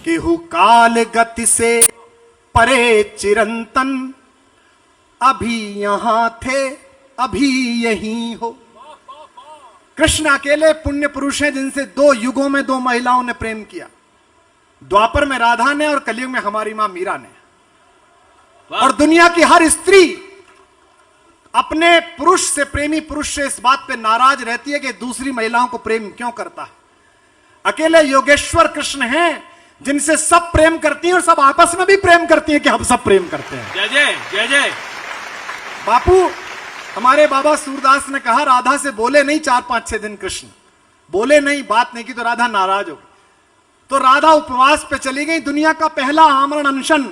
केहू काल गति से परे चिरंतन, अभी यहां थे अभी यहीं हो। कृष्ण अकेले पुण्य पुरुष हैं जिनसे 2 युगों में 2 महिलाओं ने प्रेम किया। द्वापर में राधा ने और कलयुग में हमारी मां मीरा ने। और दुनिया की हर स्त्री अपने पुरुष से, प्रेमी पुरुष से इस बात पे नाराज रहती है कि दूसरी महिलाओं को प्रेम क्यों करता है। अकेले योगेश्वर कृष्ण हैं जिनसे सब प्रेम करती हैं और सब आपस में भी प्रेम करती हैं कि हम सब प्रेम करते हैं। जय जय जय जय। बापू, हमारे बाबा सूरदास ने कहा राधा से बोले नहीं 4-5-6 दिन कृष्ण, बोले नहीं, बात नहीं की तो राधा नाराज हो गई। तो राधा उपवास पे चली गई। दुनिया का पहला आमरण अनशन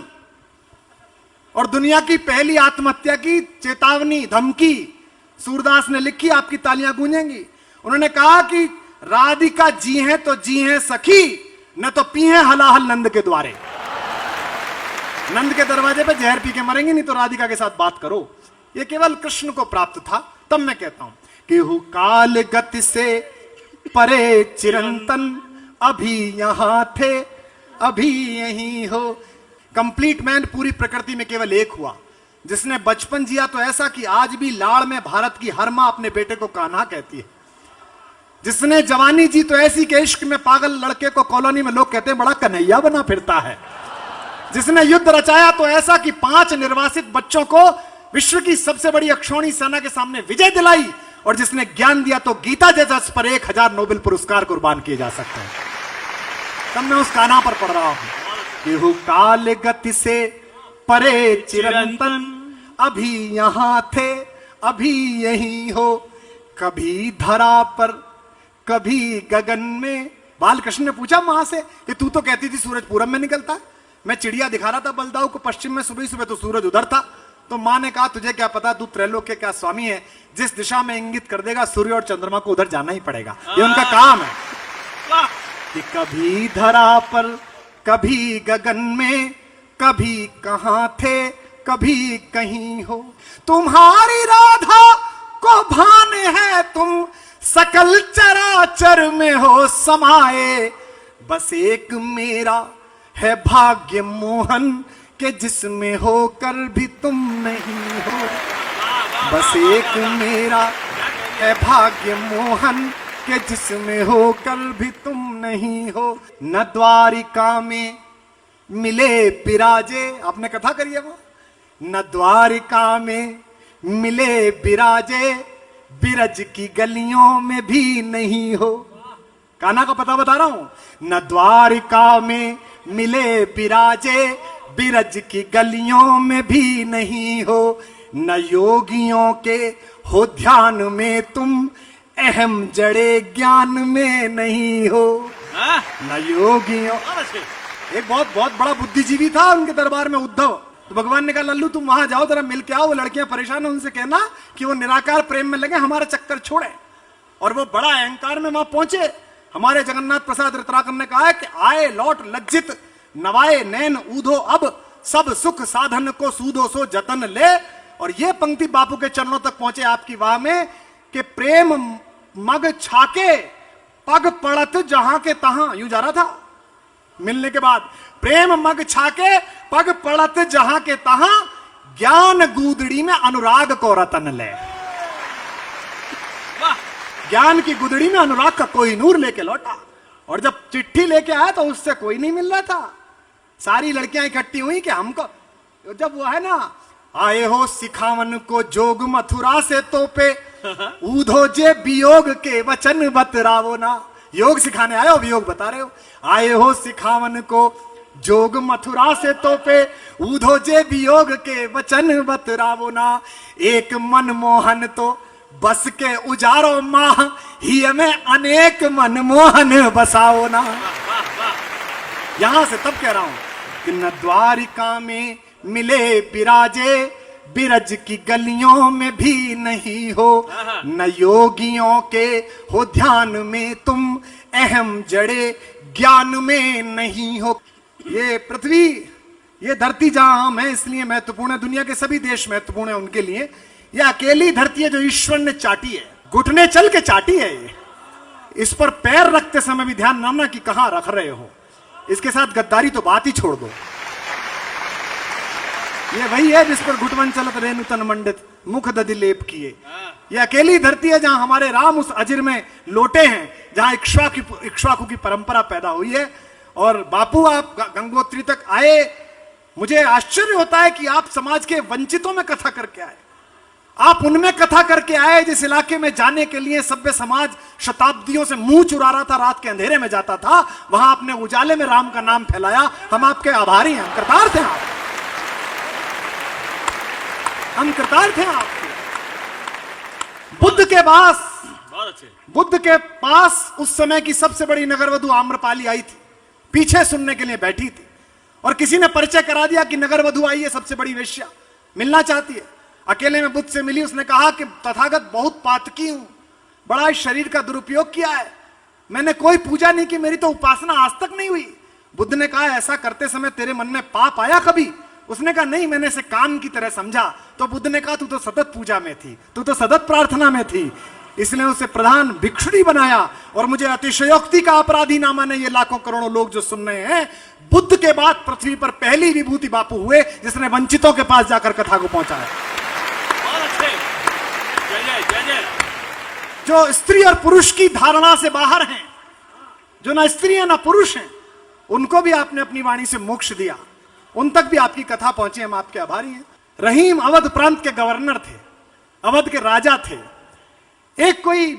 और दुनिया की पहली आत्महत्या की चेतावनी, धमकी सूरदास ने लिखी। आपकी तालियां गूंजेंगी। उन्होंने कहा कि राधिका जी हैं तो जी हैं सखी, न तो पी हैं हलाहल नंद के द्वारे। नंद के दरवाजे पे जहर पी के मरेंगे, नहीं तो राधिका के साथ बात करो। ये केवल कृष्ण को प्राप्त था। तब मैं कहता हूं केहू काल गति से परे चिरंतन, अभी यहां थे अभी यहीं हो। कंप्लीट मैन पूरी प्रकृति में केवल एक हुआ जिसने बचपन जिया तो ऐसा कि आज भी लाड़ में भारत की हर मां अपने बेटे को कान्हा कहती है। जिसने जवानी जी तो ऐसी कि इश्क में पागल लड़के को कॉलोनी में लोग कहते हैं बड़ा कन्हैया बना फिरता है। जिसने युद्ध रचाया तो ऐसा कि 5 निर्वासित बच्चों को विश्व की सबसे बड़ी अक्षौणी सेना के सामने विजय दिलाई। और जिसने ज्ञान दिया तो गीता जैसा पर 1000 नोबेल पुरस्कार कुर्बान किए जा सकते हैं। तब मैं उस कान्हा पर पढ़ रहा हूं। केहू काल गति से परे चिरंतन, अभी यहां थे अभी यहीं हो। कभी धरा पर कभी गगन में। बालकृष्ण ने पूछा मां से कि तू तो कहती थी सूरज पूरब में निकलता है, मैं चिड़िया दिखा रहा था बलदाऊ को पश्चिम में, सुबह सुबह तो सूरज उधर था। तो मां ने कहा तुझे क्या पता, तू त्रैलोक के क्या स्वामी है, जिस दिशा में इंगित कर देगा सूर्य और चंद्रमा को उधर जाना ही पड़ेगा। ये उनका काम है कि कभी धरा पर कभी गगन में, कभी कहां थे कभी कहीं हो। तुम्हारी राधा को भान है तुम सकल चराचर में हो समाये। बस एक मेरा है भाग्य मोहन के जिसमें होकर भी तुम नहीं हो। बस एक मेरा है भाग्य मोहन के जिसमें होकर भी तुम नहीं हो। न द्वारिका में मिले बिराजे, आपने कथा करी है वो। न द्वारिका में मिले बिराजे, बिरज की गलियों में भी नहीं हो। कान्हा का पता बता रहा हूं। न द्वारिका में मिले बिराजे, बिरज की गलियों में भी नहीं हो। न योगियों के हो ध्यान में तुम, अहम जड़े ज्ञान में नहीं हो। न योगियों, एक बहुत बड़ा बुद्धिजीवी था उनके दरबार में उद्धव। तो भगवान ने कहा लल्लू तुम वहां जाओ, जरा मिल के आओ, वो लड़कियां परेशान है, उनसे कहना कि वो निराकार प्रेम में लगे, हमारा चक्कर छोड़े। और वो बड़ा अहंकार में वहां पहुंचे। हमारे जगन्नाथ प्रसाद रत्नाकर ने कहा है कि आए लौट लज्जित, नवाए नैन ऊधो, अब सब सुख साधन को सूदो सो जतन ले। और ये पंक्ति बापू के चरणों तक पहुंचे आपकी वाह में कि प्रेम मग छाके पग पड़त जहां के तहां। यूं जा रहा था मिलने के बाद, प्रेम मग छाके पग पड़त जहां के तहां, ज्ञान गूदड़ी में अनुराग को रतन ले। ज्ञान की गुदड़ी में अनुराग का कोई नूर लेके लौटा। और जब चिट्ठी लेके आया तो उससे कोई नहीं मिल रहा था। सारी लड़कियां इकट्ठी हुई कि हमको, जब वो है ना आए हो सिखावन को जोग मथुरा से तोपे, ऊधो जे वियोग के वचन बतरावो ना। योग सिखाने आए हो, वियोग बता रहे हो। आए हो सिखावन को जोग मथुरा से तोपे, ऊधो जे वियोग के वचन बतरावो ना। एक मनमोहन तो बस के उजारो माह, ही में अनेक मनमोहन बसाओ ना। यहां से तब कह रहा हूं कि न द्वारिका में मिले बिराजे, बिरज की गलियों में भी नहीं हो। न योगियों के हो ध्यान में तुम, अहम जड़े ज्ञान में नहीं हो। ये पृथ्वी, ये धरती जहां हम हैं इसलिए महत्वपूर्ण है, दुनिया के सभी देश महत्वपूर्ण है उनके लिए। यह अकेली धरती है जो ईश्वर ने चाटी है, घुटने चल के चाटी है। ये इस पर पैर रखते समय भी ध्यान रखना कि कहां रख रहे हो। इसके साथ गद्दारी तो बात ही छोड़ दो। ये वही है जिस पर घुटवन चलत रेणु तन मंडित मुख दधि लेप किए। ये अकेली धरती है जहां हमारे राम उस अजिर में लोटे हैं, जहां इक्ष्वाकु की परंपरा पैदा हुई है। और बापू आप गंगोत्री तक आए, मुझे आश्चर्य होता है कि आप समाज के वंचितों में कथा करके आए, आप उनमें कथा करके आए जिस इलाके में जाने के लिए सभ्य समाज शताब्दियों से मुंह चुरा रहा था, रात के अंधेरे में जाता था, वहां आपने उजाले में राम का नाम फैलाया। हम आपके आभारी हैं, हम कृतार्थ थे आप, हम कृतार्थ थे आपके। बुद्ध के पास उस समय की सबसे बड़ी नगरवधु आम्रपाली आई थी, पीछे सुनने के लिए बैठी थी, और किसी ने परिचय करा दिया कि नगरवधु आई है, सबसे बड़ी वेश्या, मिलना चाहती है। अकेले में बुद्ध से मिली, उसने कहा कि तथागत बहुत पातकी हूं, बड़ा शरीर का दुरुपयोग किया है, मैंने कोई पूजा नहीं की, मेरी तो उपासना आज तक नहीं हुई। बुद्ध ने कहा ऐसा करते समय तेरे मन में पाप आया कभी? उसने कहा नहीं, मैंने इसे काम की तरह समझा। तो बुद्ध ने कहा तू तो सतत पूजा में थी, तू तो सतत प्रार्थना में थी, इसलिए उसे प्रधान भिक्षुणी बनाया। और मुझे अतिशयोक्ति का अपराधी ना माने ये लाखों करोड़ों लोग जो सुन रहे हैं, बुद्ध के बाद पृथ्वी पर पहली विभूति बापू हुए जिसने वंचितों के पास जाकर कथा को पहुंचाया। जो स्त्री और पुरुष की धारणा से बाहर हैं, जो ना स्त्री है ना पुरुष हैं, उनको भी आपने अपनी वाणी से मोक्ष दिया, उन तक भी आपकी कथा पहुंची, हम आपके आभारी हैं। रहीम अवध प्रांत के गवर्नर थे, अवध के राजा थे। एक कोई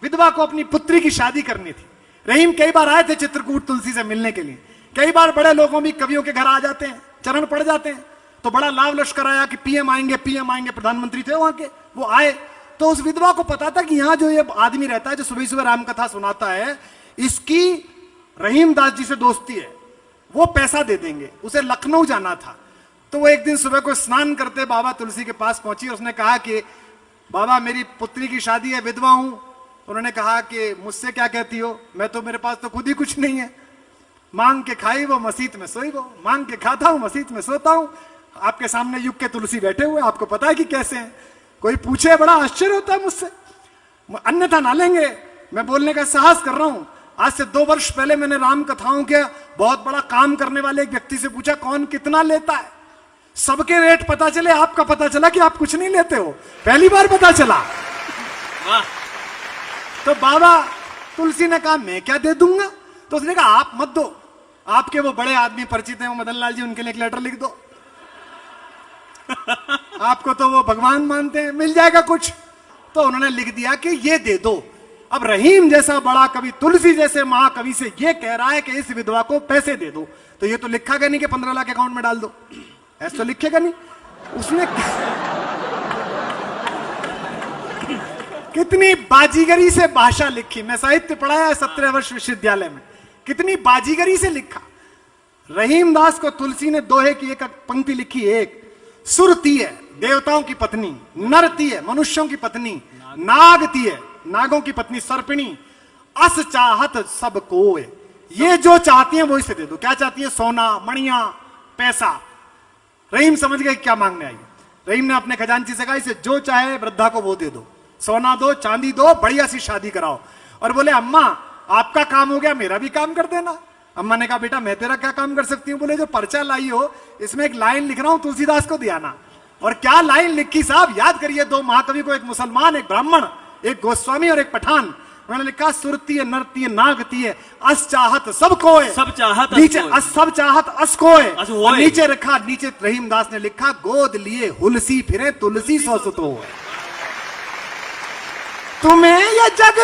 विधवा को अपनी पुत्री की शादी करनी थी। रहीम कई बार आए थे चित्रकूट तुलसी से मिलने के लिए, कई बार बड़े लोगों भी कवियों के घर आ जाते हैं, चरण पड़ जाते हैं, तो बड़ा लाभ लश्कर आया कि पीएम आएंगे, पीएम आएंगे, प्रधानमंत्री थे वहां के, वो आए। तो उस विधवा को पता था कि यहाँ जो ये आदमी रहता है जो सुबह सुबह राम कथा सुनाता है, इसकी रहीम दास जी से दोस्ती है, वो पैसा दे देंगे। उसे लखनऊ जाना था, तो वो एक दिन सुबह को स्नान करते बाबा तुलसी के पास पहुंची। उसने कहा कि बाबा मेरी पुत्री की शादी है, विधवा हूं। उन्होंने कहा कि मुझसे क्या कहती हो, मैं तो, मेरे पास तो खुद ही कुछ नहीं है, मांग के खाई वो मसीत में सोई वो, मांग के खाता हूं मसीत में सोता हूं। आपके सामने युग के तुलसी बैठे हुए, आपको पता है कि कैसे हैं, कोई पूछे बड़ा आश्चर्य होता है मुझसे, अन्यथा ना लेंगे। मैं बोलने का साहस कर रहा हूं। आज से 2 वर्ष पहले मैंने राम कथाओं के बहुत बड़ा काम करने वाले एक व्यक्ति से पूछा कौन कितना लेता है, सबके रेट पता चले, आपका पता चला कि आप कुछ नहीं लेते हो, पहली बार पता चला। तो बाबा तुलसी ने कहा मैं क्या दे दूंगा, तो उसने कहा आप मत दो, आपके वो बड़े आदमी परिचित हैं, वो मदन लाल जी, उनके लिए एक लेटर लिख दो, आपको तो वो भगवान मानते हैं, मिल जाएगा कुछ। तो उन्होंने लिख दिया कि ये दे दो। अब रहीम जैसा बड़ा कवि तुलसी जैसे महाकवि से ये कह रहा है कि इस विधवा को पैसे दे दो, तो ये तो लिखा गया नहीं कि 15 लाख अकाउंट में डाल दो, ऐसा तो लिखेगा नहीं। उसने कितनी बाजीगरी से भाषा लिखी, मैं साहित्य पढ़ाया है 17 वर्ष विश्वविद्यालय में, कितनी बाजीगरी से लिखा। रहीम दास को तुलसी ने दोहे की एक पंक्ति लिखी, एक सुरती है देवताओं की पत्नी, नरती है मनुष्यों की पत्नी, नागती है नागों की पत्नी, सर्पिणी, अस चाहत सब को, ये जो चाहती है वो इसे दे दो। क्या चाहती है? सोना, मणिया, पैसा। रहीम समझ गए क्या मांगने आई। रहीम ने अपने खजांची से कहा इसे जो चाहे वृद्धा को वो दे दो, सोना दो, चांदी दो, बढ़िया सी शादी कराओ। और बोले अम्मा आपका काम हो गया, मेरा भी काम कर देना। अम्मा ने कहा बेटा मैं तेरा क्या काम कर सकती हूँ? बोले जो पर्चा लाई हो इसमें एक लाइन लिख रहा हूं तुलसीदास को दियाना। और क्या लाइन लिखी साहब, याद करिए, 2 महाकवि को, एक मुसलमान, एक ब्राह्मण, एक गोस्वामी और एक पठान। उन्होंने लिखा सुरती है, नरती है, नागती है, अस चाहत सब कोय, सब चाहत नीचे अस, सब चाहत अस कोय, और नीचे रखा, नीचे रहीम दास ने लिखा गोद लिए हुलसी फिरे तुलसी सौ सुतो। तुम्हें ये जग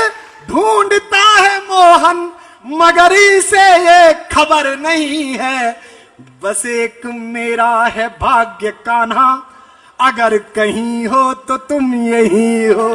ढूंढता है मोहन, मगर इसे ये खबर नहीं है, बस एक मेरा है भाग्य कान्हा, अगर कहीं हो तो तुम यही हो।